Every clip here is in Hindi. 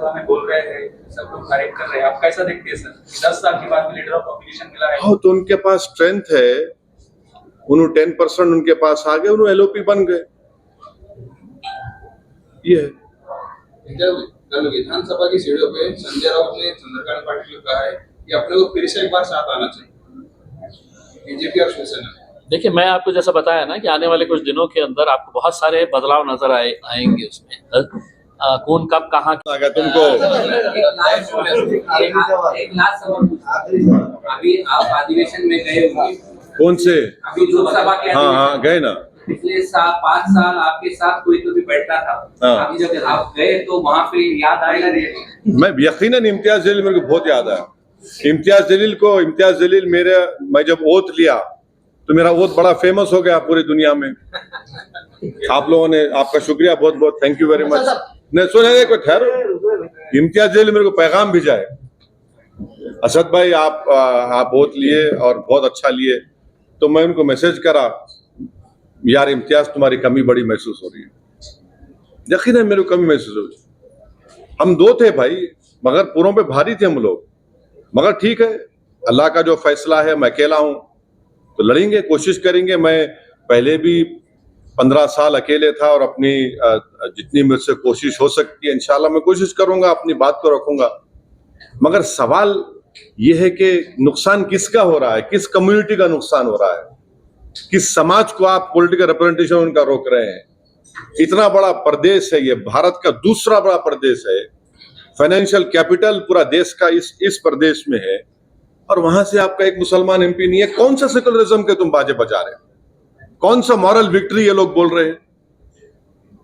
विधानसभा में बोल रहे थे, सब लोग करेक्ट कर रहे हैं, आप कैसा देखते हैं सर? 10 साल के बाद लीडर ऑफ ऑपोजिशन मिला है। हाँ, तो उनके पास स्ट्रेंथ है, उन्होंने 10% उनके पास आ गए, उन्होंने एलओपी बन गए। ये कल विधानसभा की सीढ़ियों पे संजय राउत ने चंद्रकांत पाटिल को कहा है कि अपने को फिर से एक बार साथ आना चाहिए बीजेपी और शिवसेना। देखिए, मैं आपको जैसा बताया ना कि आने वाले कुछ दिनों के अंदर आपको बहुत सारे बदलाव नजर आएंगे उसमें। कौन कब कहाँ आएगा तुमको। एक लास्ट सवाल, अभी आप अधिवेशन में गए होंगे, कौन से? अभी लोकसभा के हाँ गए ना। पिछले 5 साल आपके साथ कोई तो भी बैठता था। हाँ। अभी जब आप गए तो वहाँ पे याद आएगा। मैं यकीनन इम्तियाज जलील मेरे को बहुत याद आया। इम्तियाज जलील मैं जब ओथ लिया तो मेरा ओथ बड़ा फेमस हो गया पूरी दुनिया में। आप लोगों ने, आपका शुक्रिया, बहुत बहुत थैंक यू वेरी मच। नहीं सुने को ठहरो, इम्तियाज जलील मेरे को पैगाम भेजा है, असद भाई आप ओथ लिए और बहुत अच्छा लिए। तो मैं उनको मैसेज करा, यार इम्तियाज तुम्हारी कमी बड़ी महसूस हो रही है। यकीनन मेरे को कमी महसूस हो रही है। हम दो थे भाई, मगर पूरों पे भारी थे हम लोग। मगर ठीक है, अल्लाह का जो फैसला है, मैं अकेला हूं तो लड़ेंगे, कोशिश करेंगे। मैं पहले भी 15 साल अकेले था और अपनी जितनी मुझसे कोशिश हो सकती है इंशाल्लाह मैं कोशिश करूंगा, अपनी बात को रखूंगा। मगर सवाल यह है कि नुकसान किसका हो रहा है, किस कम्युनिटी का नुकसान हो रहा है, किस समाज को आप पॉलिटिकल रिप्रेजेंटेशन उनका रोक रहे हैं। इतना बड़ा प्रदेश है ये, भारत का दूसरा बड़ा प्रदेश है, फाइनेंशियल कैपिटल पूरा देश का इस प्रदेश में है, और वहां से आपका एक मुसलमान एमपी नहीं है। कौन सा सेकुलरिज्म के तुम बाजे बजा रहे हैं? कौन सा मॉरल विक्ट्री ये लोग बोल रहे हैं?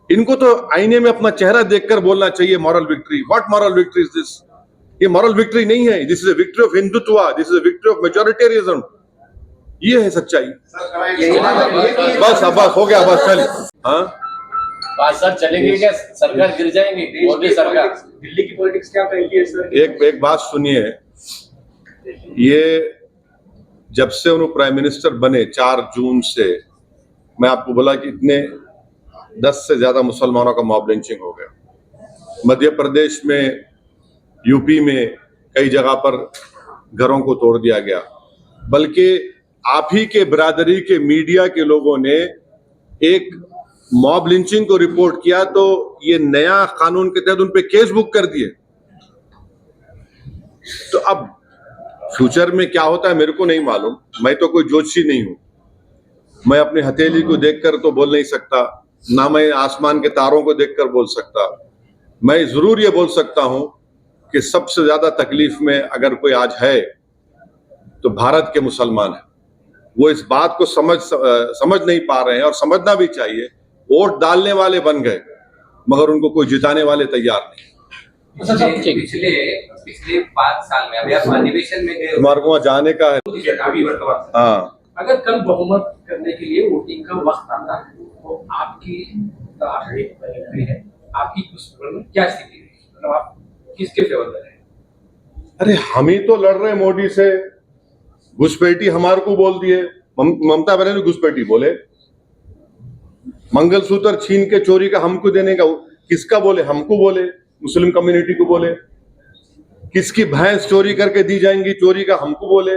इनको तो आईने में अपना चेहरा देखकर बोलना चाहिए moral victory. What moral victory is this? ये मॉरल विक्ट्री नहीं है, this is a victory of Hindutva, this is a victory of majoritarianism. ये है सच्चाई। बस हो गया, बस चल। हाँ सर, चलेंगे क्या? सरकार गिर जाएंगी, मोदी सरकार। दिल्ली की पॉलिटिक्स क्या कहती है सर? एक बात सुनिए, ये जब से उन्होंने प्राइम मिनिस्टर बने 4 जून से, मैं आपको बोला कि इतने 10 से ज्यादा मुसलमानों का मॉब लिंचिंग हो गया। मध्य प्रदेश में, यूपी में कई जगह पर घरों को तोड़ दिया गया। बल्कि आप ही के बिरादरी के मीडिया के लोगों ने एक मॉब लिंचिंग को रिपोर्ट किया तो ये नया कानून के तहत उन पे केस बुक कर दिए। तो अब फ्यूचर में क्या होता है मेरे को नहीं मालूम, मैं तो कोई ज्योतिषी नहीं हूं। मैं अपनी हथेली को देखकर तो बोल नहीं सकता, ना मैं आसमान के तारों को देखकर बोल सकता। मैं जरूर ये बोल सकता हूं कि सबसे ज्यादा तकलीफ में अगर कोई आज है तो भारत के मुसलमान हैं। वो इस बात को समझ नहीं पा रहे हैं, और समझना भी चाहिए। वोट डालने वाले बन गए मगर उनको कोई जिताने वाले तैयार नहीं। पिछले 5 साल में अभी आप अधिवेशन में गए, तुम्हारे को वहां जाने का है। अभी वर्तमान, हाँ, अगर कल बहुमत करने के लिए वोटिंग का वक्त आता है तो आपकी क्या स्थिति है? मतलब आप किसके फेवर में हैं? अरे हम ही तो लड़ रहे हैं मोदी से। घुसपैठी हमारे को बोल दिए, ममता बनर्जी घुसपैठी बोले। मंगलसूत्र छीन के चोरी का हमको देने का किसका बोले? हमको बोले, मुस्लिम कम्युनिटी को बोले। किसकी भैंस चोरी करके दी जाएंगी, चोरी का हमको बोले।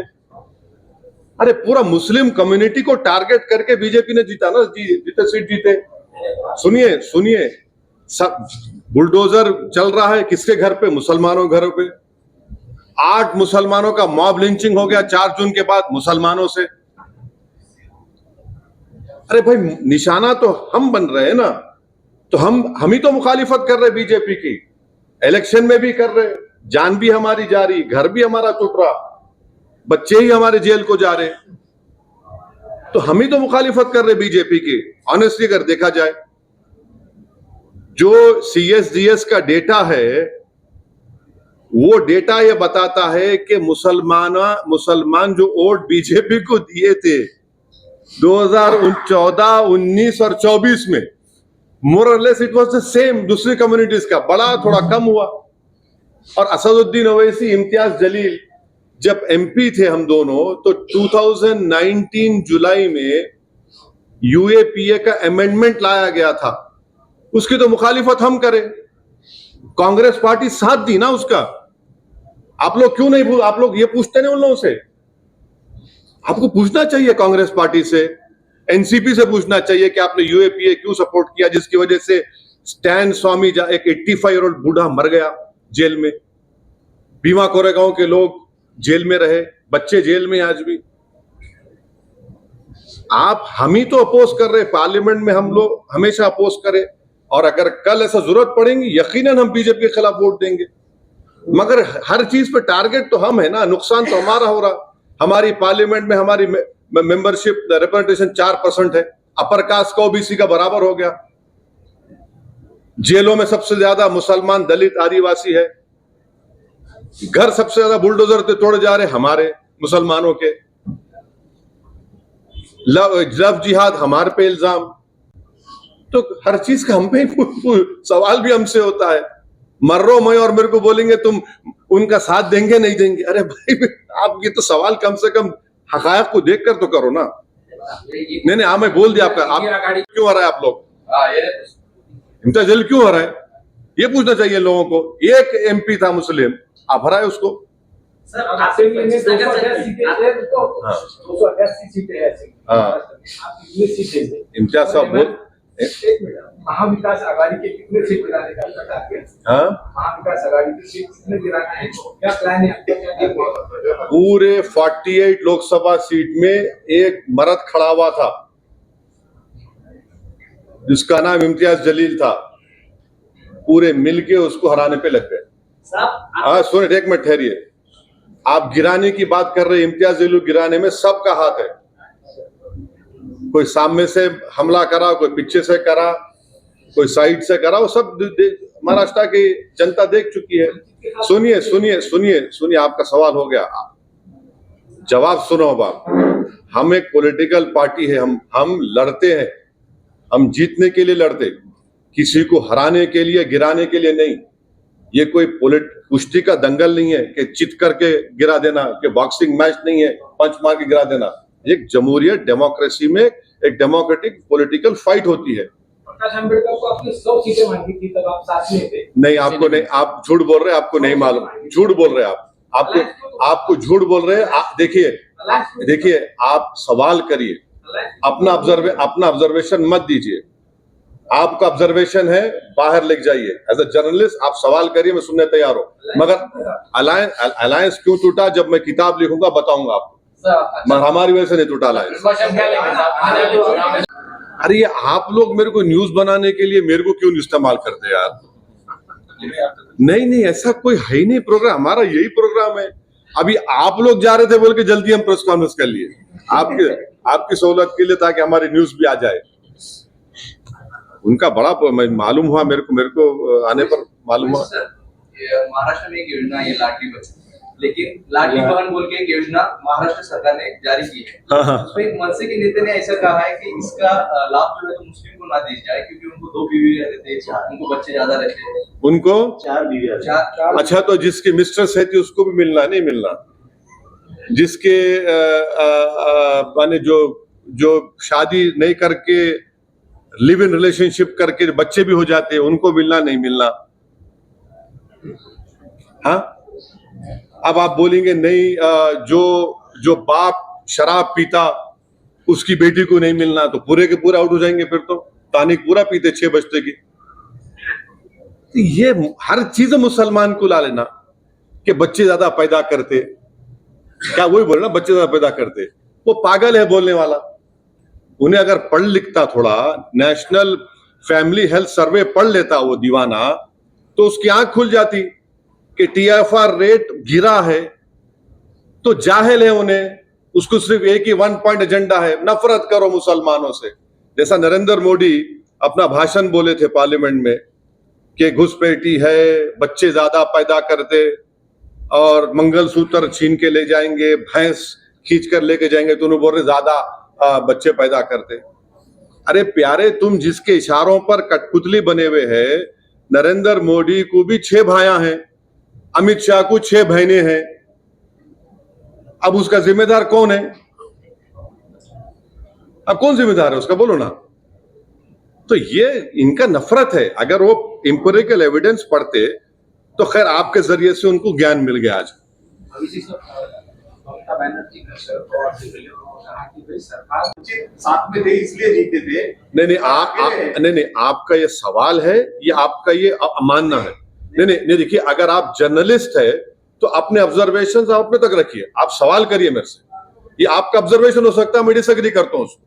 अरे पूरा मुस्लिम कम्युनिटी को टारगेट करके बीजेपी ने जीता ना, जितने सीट जीते। सुनिए सब बुलडोजर चल रहा है किसके घर पे? मुसलमानों घरों पे। 8 मुसलमानों का मॉब लिंचिंग हो गया 4 जून के बाद मुसलमानों से। अरे भाई, निशाना तो हम बन रहे हैं ना, तो हम ही तो मुखालिफत कर रहे बीजेपी की। इलेक्शन में भी कर रहे, जान भी हमारी जा रही, घर भी हमारा टूट रहा, बच्चे ही हमारे जेल को जा रहे, तो हम ही तो मुखालिफत कर रहे बीजेपी की। ऑनेस्टली अगर देखा जाए, जो CSDS का डेटा है वो डेटा ये बताता है कि मुसलमान जो वोट बीजेपी को दिए थे 2014, 19 और 24 में, मोर और less it was the same. दूसरी कम्युनिटीज का बड़ा थोड़ा कम हुआ। और असदुद्दीन ओवैसी, इम्तियाज जलील जब MP थे हम दोनों, तो 2019 जुलाई में UAPA का अमेंडमेंट लाया गया था, उसकी तो मुखालिफत हम करें। कांग्रेस पार्टी साथ दी ना उसका। आप लोग क्यों नहीं आप लोग ये पूछते नहीं उन लोगों से? आपको पूछना चाहिए कांग्रेस पार्टी से, एनसीपी से पूछना चाहिए कि आपने यूएपीए क्यों सपोर्ट किया, जिसकी वजह से स्टैन स्वामी एक 85 ईयर बूढ़ा मर गया जेल में, भीमा कोरेगांव के लोग जेल में रहे, बच्चे जेल में आज भी। आप हम ही तो अपोज कर रहे, पार्लियामेंट में हम लोग हमेशा अपोज करें, और अगर कल ऐसा जरूरत पड़ेगी यकीनन हम बीजेपी के खिलाफ वोट देंगे, मगर हर चीज पे टारगेट तो हम है ना, नुकसान तो हमारा हो रहा। हमारी पार्लियामेंट में हमारी मेंबरशिप रिप्रेजेंटेशन 4% है, अपर कास्ट का ओबीसी का बराबर हो गया, जेलों में सबसे ज्यादा मुसलमान, दलित, आदिवासी है, घर सबसे ज्यादा बुलडोजर से तोड़े जा रहे हमारे मुसलमानों के, लव जिहाद हमारे पे इल्जाम, तो हर चीज का हम पे सवाल भी हमसे होता है। मर्रो मैं और मेरे को बोलेंगे तुम उनका साथ देंगे नहीं देंगे, अरे भाई आप ये तो सवाल कम से कम हकायक को देखकर तो करो ना। नहीं हाँ मैं बोल दिया आपका, आप क्यों आ रहा है आप लोग, इम्तियाज जलील क्यों आ रहा है ये पूछना चाहिए लोगों को। एक एमपी था मुस्लिम, आप हराए उसको। सर असेंबली में 210 सीटें हैं, तो 288 सीटें हैं आप कितनी सीटें हैं? इम्तियाज साहब बोल, एक मिनट, महाविकास आघाड़ी के कितने सीट गिराने का टारगेट? हाँ महाविकास आघाड़ी की सीट कितने गिराना है, क्या प्लान है आपका? पूरे 48 लोकसभा सीट में एक मर्द खड़ा हुआ था जिसका नाम इम्तियाज जलील था, पूरे मिलके उसको हराने पे लग गए। हाँ सुनिए, एक मिनट ठहरिए, आप गिराने की बात कर रहे हैं, इम्तियाज जलील गिराने में सबका हाथ है, कोई सामने से हमला करा, कोई पीछे से करा, कोई साइड से करा, वो सब महाराष्ट्र की जनता देख चुकी है। सुनिए सुनिए सुनिए सुनिए, आपका सवाल हो गया, जवाब सुनो। अब आप, हम एक पॉलिटिकल पार्टी है, हम लड़ते हैं, हम जीतने के लिए लड़ते, किसी को हराने के लिए, गिराने के लिए नहीं। ये कोई कुश्ती का दंगल नहीं है कि चित करके गिरा देना, कि बॉक्सिंग मैच नहीं है पंच मार के गिरा देना। एक जमहूरियत डेमोक्रेसी में एक डेमोक्रेटिक पॉलिटिकल फाइट होती है। प्रकाश अम्बेडकर को आपने 100 सीटें मांगी थी, तब आप साथ में थे। नहीं, आपको नहीं, आप झूठ बोल रहे हैं, आपको नहीं मालूम, झूठ बोल रहे हैं आपको झूठ बोल रहे हैं। देखिए आप सवाल करिए, अपना ऑब्जर्वेशन मत दीजिए, आपका ऑब्जर्वेशन है बाहर लेके जाइए। एज अ जर्नलिस्ट आप सवाल करिए, मैं सुनने तैयार हूं, मगर अलायंस क्यों टूटा जब मैं किताब लिखूंगा बताऊंगा आपको, मगर हमारी वजह से नहीं टूटा अलायंस। अरे ये आप लोग मेरे को न्यूज बनाने के लिए मेरे को क्यों इस्तेमाल करते हैं यार? नहीं ऐसा कोई है ही नहीं प्रोग्राम, हमारा यही प्रोग्राम है। अभी आप लोग जा रहे थे बोल के जल्दी हम प्रेस कॉन्फ्रेंस कर लिए आपकी सहूलत के लिए, ताकि हमारी न्यूज भी आ जाए। उनका बड़ा मालूम हुआ मेरे को आने पर मालूम हुआ। महाराष्ट्र में एक योजना है लाडली बहन, लेकिन लाडली बहन बोल के एक योजना महाराष्ट्र सरकार ने जारी की है। उसमें एक मनसे के नेता ने ऐसा कहा है कि इसका लाभ जो है तो मुस्लिम को ना दी जाए, क्योंकि उनको 2 बीवी रहते थे, उनको बच्चे ज्यादा रहते हैं, उनको 4 बीवी। अच्छा, तो जिसकी मिस्ट्रेस है थी उसको भी मिलना नहीं मिलना, जिसके माने जो शादी नहीं करके लिव इन रिलेशनशिप करके बच्चे भी हो जाते हैं, उनको मिलना नहीं मिलना। हाँ, अब आप बोलेंगे नहीं, जो बाप शराब पीता उसकी बेटी को नहीं मिलना, तो पूरे के पूरे आउट हो जाएंगे। फिर तो तानिक पूरा पीते 6 बजते की। ये हर चीज मुसलमान को ला लेना कि बच्चे ज्यादा पैदा करते, क्या वही बोलना बच्चे ज्यादा पैदा करते, वो पागल है बोलने वाला। उन्हें अगर पढ़ लिखता, थोड़ा नेशनल फैमिली हेल्थ सर्वे पढ़ लेता वो दीवाना, तो उसकी आंख खुल जाती कि टीएफआर रेट गिरा है। तो जाहिल है उन्हें, उसको सिर्फ एक ही 1 पॉइंट एजेंडा है, नफरत करो मुसलमानों से। जैसा नरेंद्र मोदी अपना भाषण बोले थे पार्लियामेंट में कि घुसपैठी है, बच्चे ज्यादा पैदा करते और मंगलसूत्र छीन के ले जाएंगे, भैंस खींच कर लेके जाएंगे, तो उन्होंने बोल रहे ज्यादा बच्चे पैदा करते। अरे प्यारे, तुम जिसके इशारों पर कठपुतली बने हुए हैं, नरेंद्र मोदी को भी 6 भाइयां हैं, अमित शाह को 6 बहनें हैं। अब उसका जिम्मेदार कौन है? अब कौन जिम्मेदार है उसका, बोलो ना। तो ये इनका नफरत है। अगर वो एम्पिरिकल एविडेंस पढ़ते तो खैर आपके जरिए से उनको ज्ञान मिल गया आज। ममता बनर्जी का सर और कहा कि भाई सरकार साथ में थे इसलिए जीते थे। नहीं, आपका ये सवाल है, ये आपका ये मानना है। नहीं, देखिए, अगर आप जर्नलिस्ट है तो अपने ऑब्जर्वेशंस आप अपने तक रखिए, आप सवाल करिए मेरे से। ये आपका ऑब्जर्वेशन हो सकता है, मैं डिसएग्री करता हूँ उसको।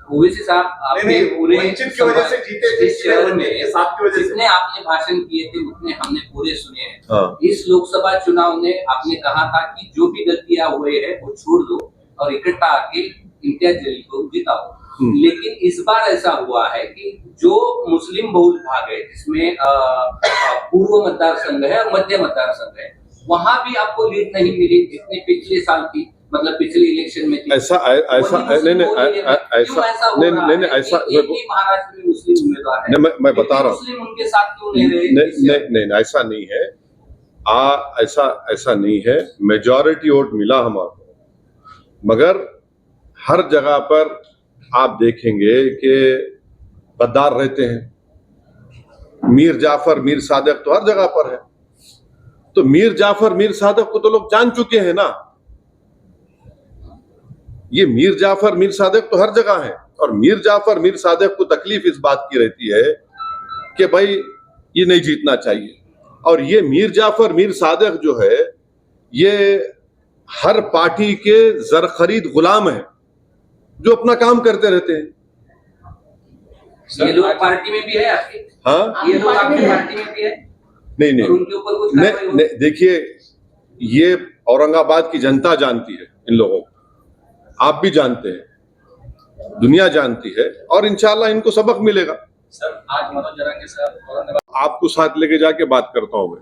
ओवैसी साहब, आपने पूरे वंचित की वजह से जीते थे, इस शहर में साथ की वजह से जितने आपने भाषण किए थे उतने हमने पूरे सुने हैं। हाँ। इस लोकसभा चुनाव में आपने कहा था कि जो भी गलतियां हुए हैं वो छोड़ दो और इकट्ठा आके इम्तियाज जलील को जिताओ। लेकिन इस बार ऐसा हुआ है कि जो मुस्लिम बहुल भाग है, जिसमें पूर्व मतदार संघ है और मध्य मतदार संघ है, वहां भी आपको लीड नहीं मिली जितनी पिछले साल की, मतलब पिछले इलेक्शन में थी। ऐसा नहीं, महाराष्ट्र में मुस्लिम उम्मीदवार है, मैं बता रहा हूँ, मुस्लिम उनके साथ क्यों नहीं रहे? नहीं, ऐसा नहीं है। ऐसा नहीं है। मेजॉरिटी वोट मिला हमारे, मगर हर जगह पर आप देखेंगे कि गद्दार रहते हैं। मीर जाफर, मीर सादिक तो हर जगह पर है। तो मीर जाफर, मीर सादिक को तो लोग जान चुके हैं ना। ये मीर जाफर, मीर सादिक तो हर जगह है। और मीर जाफर, मीर सादिक को तकलीफ इस बात की रहती है कि भाई ये नहीं जीतना चाहिए। और ये मीर जाफर, मीर सादिक जो है, ये हर पार्टी के जर खरीद गुलाम है जो अपना काम करते रहते हैं। ये लोग पार्टी में भी है आपके? हाँ, ये लोग आपकी पार्टी में भी है? नहीं, और उनके ऊपर कुछ कार्रवाई हो? देखिए, ये औरंगाबाद की जनता जानती है इन लोगों को, आप भी जानते हैं, दुनिया जानती है, और इंशाल्लाह इनको सबक मिलेगा। सर, आज मनोज जरांगे साहब औरंगाबाद आपको साथ लेके जाके बात करता हूं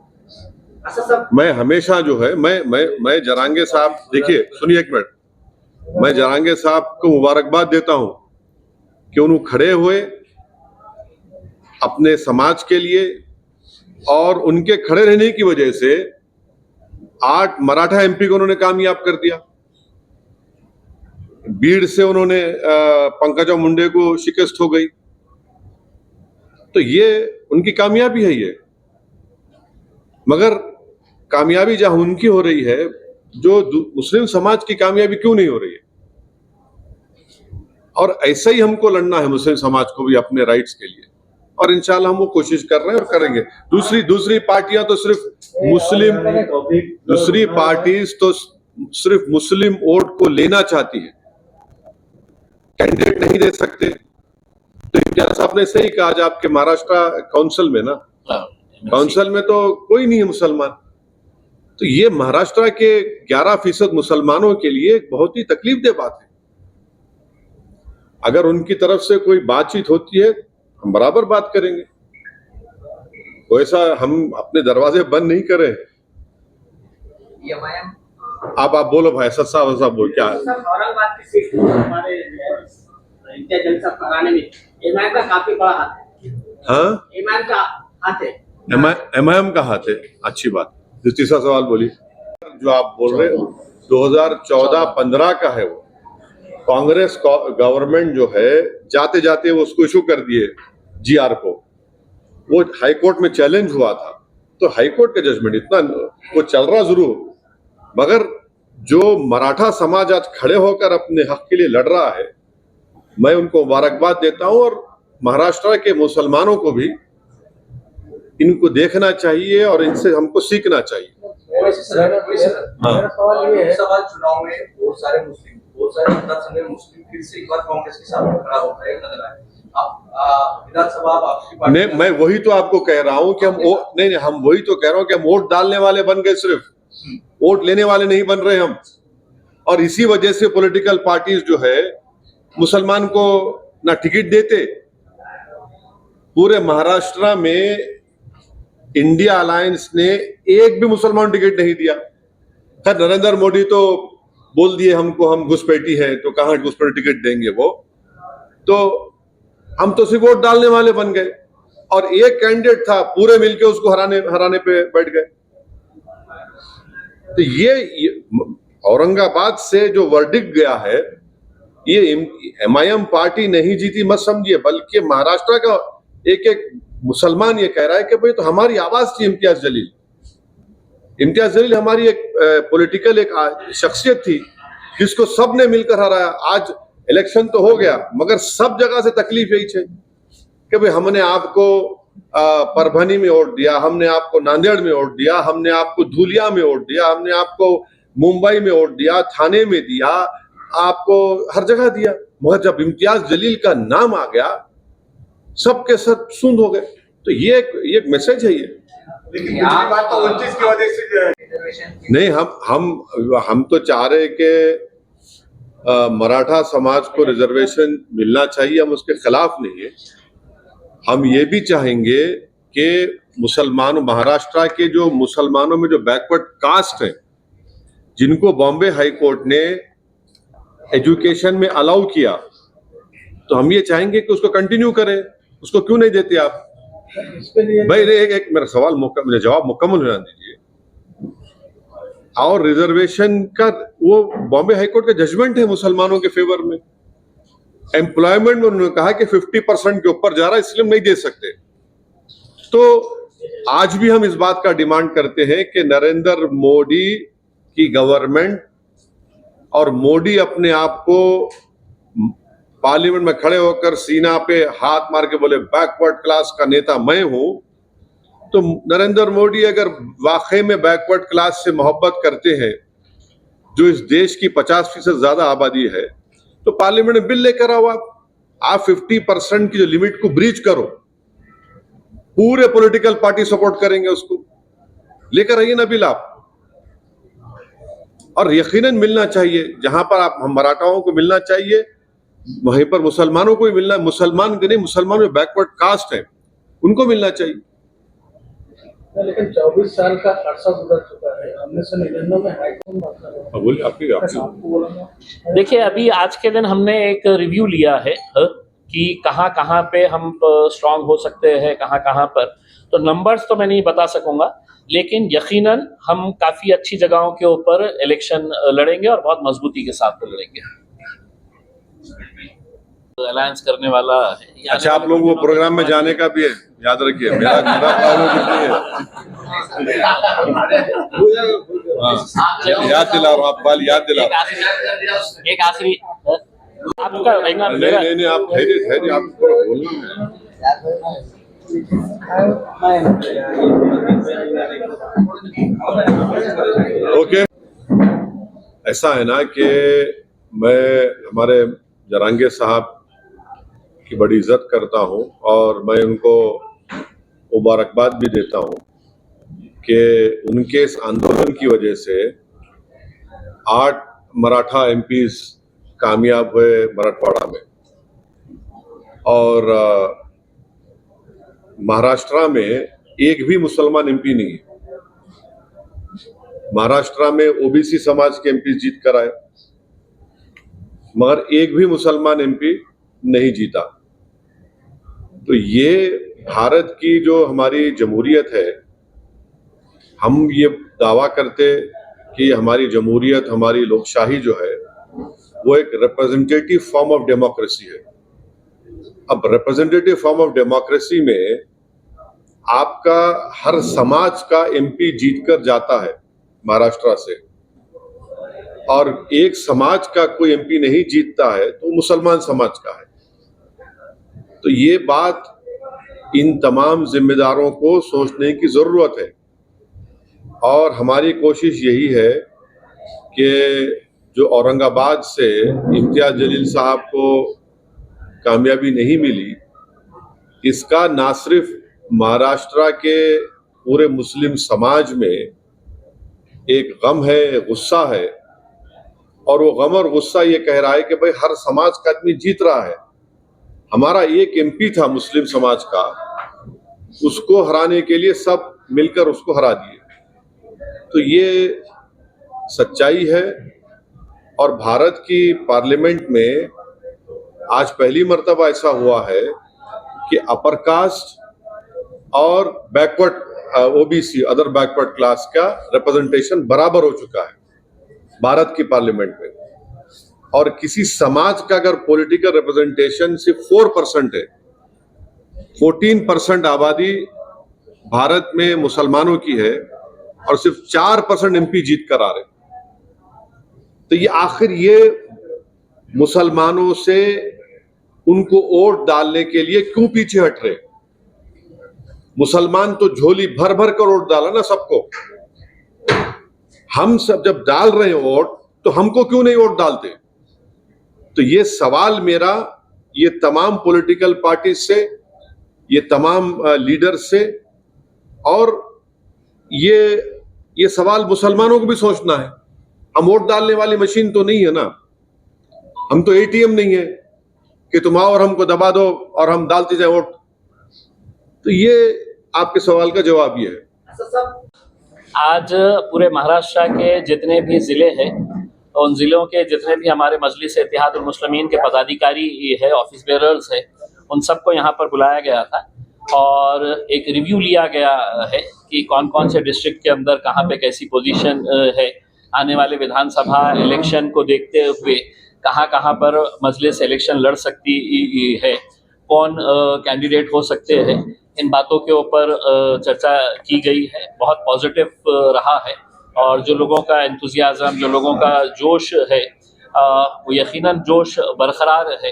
मैं हमेशा जो है, मैं जरांगे साहब, देखिए सुनिए एक मिनट, मैं जरांगे साहब को मुबारकबाद देता हूं कि उन्होंने खड़े हुए अपने समाज के लिए, और उनके खड़े रहने की वजह से 8 मराठा एमपी को उन्होंने कामयाब कर दिया। बीड़ से उन्होंने पंकजा मुंडे को शिकस्त हो गई। तो ये उनकी कामयाबी है। ये मगर कामयाबी जहां उनकी हो रही है, जो मुस्लिम समाज की कामयाबी क्यों नहीं हो रही है? और ऐसा ही हमको लड़ना है मुस्लिम समाज को भी अपने राइट्स के लिए, और इंशाल्लाह हम वो कोशिश कर रहे हैं और करेंगे। दूसरी पार्टियां तो सिर्फ मुस्लिम, दूसरी पार्टीज तो सिर्फ मुस्लिम वोट को लेना चाहती है, कैंडिडेट नहीं दे सकते। तो इम्तियाज साहब ने सही कहा, आज आपके महाराष्ट्र काउंसिल में ना, काउंसिल में तो कोई नहीं है मुसलमान। तो ये महाराष्ट्र के 11% मुसलमानों के लिए एक बहुत ही तकलीफदेह बात है। अगर उनकी तरफ से कोई बातचीत होती है, हम बराबर बात करेंगे। वैसा हम अपने दरवाजे बंद नहीं करें। आप बोलो भाई, सच्चा वैसा बोल क्या है? औरंगाबाद की सीट हमारे इम्तियाज जलील साहब कराने में एमआईएम का काफी बड़ा हाथ है। हाँ, एमआईएम का हाथ है। एमआईएम का हाथ है, अच्छी बात। तीसरा सवाल बोलिए। जो आप बोल रहे हो 2014-15 का है, वो कांग्रेस गवर्नमेंट जो है जाते जाते वो उसको इशू कर दिए जीआर को। वो हाई कोर्ट में चैलेंज हुआ था, तो हाई कोर्ट का जजमेंट इतना वो चल रहा जरूर, मगर जो मराठा समाज आज खड़े होकर अपने हक के लिए लड़ रहा है, मैं उनको मुबारकबाद देता हूं। और महाराष्ट्र के मुसलमानों को भी इनको देखना चाहिए और इनसे हमको सीखना चाहिए। लोकसभा चुनाव में बहुत सारे मतदार संघ में मुस्लिम फिर से एक बार कांग्रेस के सामने खड़ा होता है नजर आए। विधानसभा आपकी पार्टी नहीं, मैं वही तो आपको कह रहा हूं कि हम वही तो कह रहा हूं कि हम वोट डालने वाले बन गए, सिर्फ वोट लेने वाले नहीं बन रहे हम। और इसी वजह से पॉलिटिकल पार्टीज जो है मुसलमान को ना टिकट देते। पूरे महाराष्ट्र में इंडिया अलायंस ने एक भी मुसलमान टिकट नहीं दिया। खैर, नरेंद्र मोदी तो बोल दिए हमको, हम घुसपैठी है, तो कहां घुसपैठी टिकट देंगे वो। तो हम तो सिर्फ वोट डालने वाले बन गए, और एक कैंडिडेट था, पूरे मिलके उसको हराने पे बैठ गए। तो ये औरंगाबाद से जो वर्डिक्ट गया है, ये MIM पार्टी नहीं जीती मत समझिए, बल्कि महाराष्ट्र का एक एक मुसलमान ये कह रहा है कि भाई तो हमारी आवाज थी इम्तियाज जलील। इम्तियाज जलील हमारी एक पॉलिटिकल एक शख्सियत थी जिसको सब ने मिलकर हराया। आज इलेक्शन तो हो गया मगर सब जगह से तकलीफ यही है कि भाई हमने आपको परभनी में वोट दिया, हमने आपको नांदेड़ में वोट दिया, हमने आपको धुलिया में वोट दिया, हमने आपको मुंबई में वोट दिया, थाने में दिया, आपको हर जगह दिया, मगर जब इम्तियाज जलील का नाम आ गया सबके सब सुन हो गए। तो ये एक मैसेज है ये। लेकिन पिछली बात तो 29 की वजह से नहीं, हम तो चाह रहे कि मराठा समाज को रिजर्वेशन मिलना चाहिए, हम उसके खिलाफ नहीं है। हम ये भी चाहेंगे कि मुसलमानों, महाराष्ट्र के जो मुसलमानों में जो बैकवर्ड कास्ट है जिनको बॉम्बे हाई कोर्ट ने एजुकेशन में अलाउ किया, तो हम ये चाहेंगे कि उसको कंटिन्यू करें। उसको क्यों नहीं देते आप? भाई एक मेरा सवाल मुझे जवाब मुकम्मल होना दीजिए। और रिजर्वेशन का वो बॉम्बे हाई कोर्ट का जजमेंट है मुसलमानों के फेवर में। एम्प्लॉयमेंट में उन्होंने कहा कि 50% के ऊपर जा रहा है, इसलिए हम नहीं दे सकते। तो आज भी हम इस बात का डिमांड करते हैं कि नरेंद्र मोदी की गवर्नमेंट और मोदी अपने आप को पार्लियामेंट में खड़े होकर सीना पे हाथ मार के बोले बैकवर्ड क्लास का नेता मैं हूं, तो नरेंद्र मोदी अगर वाकई में बैकवर्ड क्लास से मोहब्बत करते हैं, जो इस देश की 50% ज्यादा आबादी है, तो पार्लियामेंट में बिल लेकर आओ। आप 50% की जो लिमिट को ब्रीच करो, पूरे पॉलिटिकल पार्टी सपोर्ट करेंगे उसको। लेकर आइए ना बिल आप। और यकीनन मिलना चाहिए, जहां पर आप हम मराठाओं को मिलना चाहिए वहीं पर मुसलमानों को भी मिलना है। मुसलमान के नहीं, मुसलमान में बैकवर्ड कास्ट है उनको मिलना चाहिए। लेकिन 24 साल का अरसा गुजर चुका है, 1999 में हाईकोर्ट बोलिए आपकी देखिए, अभी आज के दिन हमने एक रिव्यू लिया है कि कहाँ कहाँ पे हम स्ट्रांग हो सकते हैं, कहाँ कहाँ पर। तो नंबर्स तो मैं नहीं बता सकूंगा, लेकिन यकीनन हम काफ़ी अच्छी जगहों के ऊपर इलेक्शन लड़ेंगे और बहुत मजबूती के साथ लड़ेंगे। अलायंस करने वाला है। अच्छा, आप लोग वो प्रोग्राम में जाने का भी है, याद रखिए। मेरा प्रॉब्लम नहीं है। याद दिला रहा हूँ, आप बाल याद दिला रहा हूँ। एक आखिरी आपका नहीं, आप ठहरिए, आपको बोलना है। ओके, ऐसा है ना कि मैं हमारे जरांगे साहब की बड़ी इज्जत करता हूं और मैं उनको मुबारकबाद भी देता हूं कि उनके इस आंदोलन की वजह से 8 मराठा एमपीज कामयाब हुए मराठवाड़ा में। और महाराष्ट्र में एक भी मुसलमान एमपी नहीं है। महाराष्ट्र में ओबीसी समाज के एमपी जीत कर आए, मगर एक भी मुसलमान एमपी नहीं जीता। तो ये भारत की जो हमारी जमहूरियत है, हम ये दावा करते कि हमारी जमहूरियत, हमारी लोकशाही जो है वो एक रिप्रेजेंटेटिव फॉर्म ऑफ डेमोक्रेसी है। अब रिप्रेजेंटेटिव फॉर्म ऑफ डेमोक्रेसी में आपका हर समाज का एमपी जीतकर जाता है महाराष्ट्र से, और एक समाज का कोई एमपी नहीं जीतता है तो मुसलमान समाज का है। तो ये बात इन तमाम जिम्मेदारों को सोचने की जरूरत है। और हमारी कोशिश यही है कि जो औरंगाबाद से इम्तियाज जलील साहब को कामयाबी नहीं मिली, इसका ना सिर्फ महाराष्ट्र के पूरे मुस्लिम समाज में एक गम है, गुस्सा है, और वो गम और गुस्सा ये कह रहा है कि भाई हर समाज का आदमी जीत रहा है। हमारा एक एमपी था मुस्लिम समाज का, उसको हराने के लिए सब मिलकर उसको हरा दिए। तो ये सच्चाई है। और भारत की पार्लियामेंट में आज पहली मर्तबा ऐसा हुआ है कि अपर कास्ट और backward OBC, other backward class का रिप्रेजेंटेशन बराबर हो चुका है भारत की पार्लियामेंट में। और किसी समाज का अगर पॉलिटिकल रिप्रेजेंटेशन सिर्फ 4% है, 14% आबादी भारत में मुसलमानों की है और सिर्फ 4% एमपी जीत कर आ रहे, तो ये आखिर ये मुसलमानों से उनको वोट डालने के लिए क्यों पीछे हट रहे? मुसलमान तो झोली भर भर कर वोट डाला ना सबको। हम सब जब डाल रहे हैं वोट, तो हमको क्यों नहीं वोट डालते? तो ये सवाल मेरा ये तमाम पॉलिटिकल पार्टी से, ये तमाम लीडर से, और ये सवाल मुसलमानों को भी सोचना है। हम वोट डालने वाली मशीन तो नहीं है ना, हम तो एटीएम नहीं है कि तुम आओ और हमको दबा दो और हम डालते जाए वोट। तो ये आपके सवाल का जवाब ये है। आज पूरे महाराष्ट्र के जितने भी ज़िले हैं, उन ज़िलों के जितने भी हमारे मजलिस इत्तेहादुल मुस्लिमीन के पदाधिकारी है, ऑफिस बेरर्स है, उन सबको यहाँ पर बुलाया गया था और एक रिव्यू लिया गया है कि कौन कौन से डिस्ट्रिक्ट के अंदर कहाँ पे कैसी पोजीशन है। आने वाले विधानसभा इलेक्शन को देखते हुए कहाँ कहाँ पर मजलिस इलेक्शन लड़ सकती है, कौन कैंडिडेट हो सकते हैं, इन बातों के ऊपर चर्चा की गई है। बहुत पॉजिटिव रहा है और जो लोगों का एंथुजियाज़म, जो लोगों का जोश है, वो यकीनन जोश बरकरार है।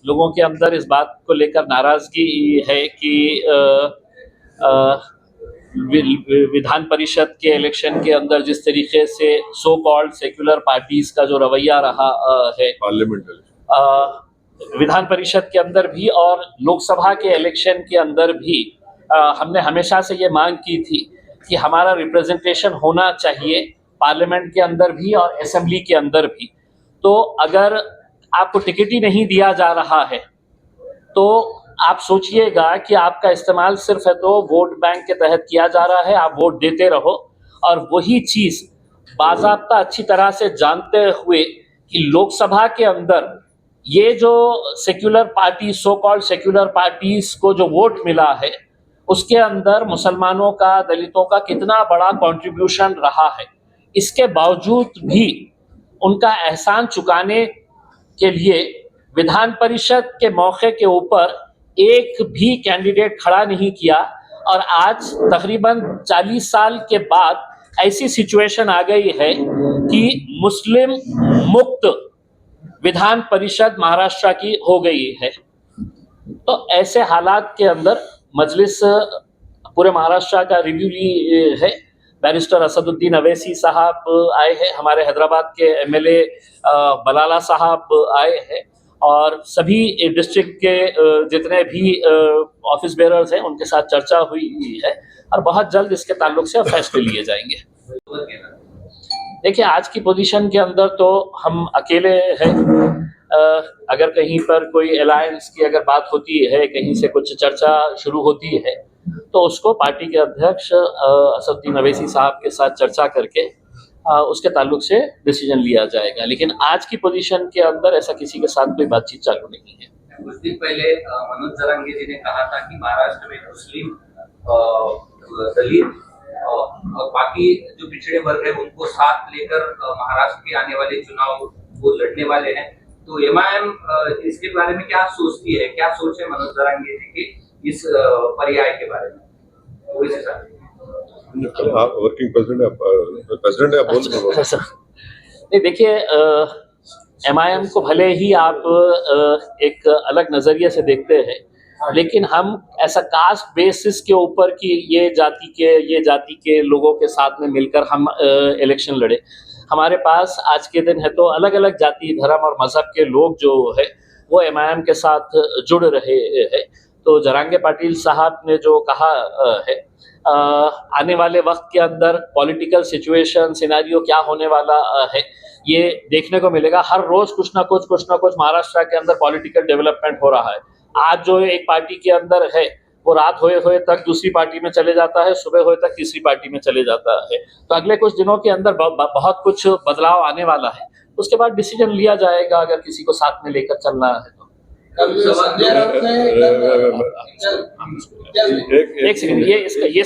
लोगों के अंदर इस बात को लेकर नाराज़गी है कि विधान परिषद के इलेक्शन के अंदर जिस तरीके से सो कॉल्ड सेक्युलर पार्टीज का जो रवैया रहा है पार्लियामेंट विधान परिषद के अंदर भी और लोकसभा के इलेक्शन के अंदर भी, हमने हमेशा से ये मांग की थी कि हमारा रिप्रेजेंटेशन होना चाहिए पार्लियामेंट के अंदर भी और असेंबली के अंदर भी। तो अगर आपको टिकट ही नहीं दिया जा रहा है तो आप सोचिएगा कि आपका इस्तेमाल सिर्फ है तो वोट बैंक के तहत किया जा रहा है। आप वोट देते रहो और वही चीज़ बाज़ाब्ता अच्छी तरह से जानते हुए कि लोकसभा के अंदर ये जो secular party, so called secular parties को जो वोट मिला है, उसके अंदर मुसलमानों का, दलितों का कितना बड़ा कंट्रीब्यूशन रहा है। इसके बावजूद भी उनका एहसान चुकाने के लिए विधान परिषद के मौके के ऊपर एक भी कैंडिडेट खड़ा नहीं किया और आज तकरीबन 40 साल के बाद ऐसी सिचुएशन आ गई है कि मुस्लिम मुक्त विधान परिषद महाराष्ट्र की हो गई है। तो ऐसे हालात के अंदर मजलिस पूरे महाराष्ट्र का रिव्यू ली है। बैरिस्टर असदुद्दीन अवैसी साहब आए हैं, हमारे हैदराबाद के एमएलए बलाला साहब आए हैं और सभी डिस्ट्रिक्ट के जितने भी ऑफिस बेरर्स हैं उनके साथ चर्चा हुई है और बहुत जल्द इसके ताल्लुक से फैसले लिए जाएंगे। देखिए, आज की पोजीशन के अंदर तो हम अकेले हैं। अगर कहीं पर कोई अलायंस की अगर बात होती है, कहीं से कुछ चर्चा शुरू होती है, तो उसको पार्टी के अध्यक्ष असदुद्दीन अवैसी साहब के साथ चर्चा करके उसके ताल्लुक से डिसीजन लिया जाएगा। लेकिन आज की पोजीशन के अंदर ऐसा किसी के साथ कोई बातचीत चालू नहीं है। कुछ दिन पहले मनोज जरांगे जी ने कहा था कि महाराष्ट्र में मुस्लिम, दलित और बाकी जो पिछड़े वर्ग है उनको साथ लेकर महाराष्ट्र के आने वाले चुनाव वो लड़ने वाले हैं। तो एमआईएम इसके बारे में क्या सोचती है, क्या सोच है मनोज जरांगे जी की इस पर्याय के बारे में? वो इसे साथ वर्किंग प्रेसिडेंट है, बोल नहीं, देखिए, एमआईएम को भले ही आप एक अलग नज़रिए से देखते हैं, लेकिन हम ऐसा कास्ट बेसिस के ऊपर कि ये जाति के लोगों के साथ में मिलकर हम इलेक्शन लड़े। हमारे पास आज के दिन है तो अलग अलग जाति, धर्म और मजहब के लोग जो है वो एमआईएम के साथ जुड़ रहे हैं। तो जरांगे पाटिल साहब ने जो कहा है, आने वाले वक्त के अंदर पॉलिटिकल सिचुएशन सिनेरियो क्या होने वाला है ये देखने को मिलेगा। हर रोज कुछ ना कुछ महाराष्ट्र के अंदर पॉलिटिकल डेवलपमेंट हो रहा है। आज जो एक पार्टी के अंदर है वो रात होए तक दूसरी पार्टी में चले जाता है, सुबह होए तक तीसरी पार्टी में चले जाता है। तो अगले कुछ दिनों के अंदर बहुत कुछ बदलाव आने वाला है। उसके बाद डिसीजन लिया जाएगा अगर किसी को साथ में लेकर चलना है तो। संजय राउत ने एक सेकंड, ये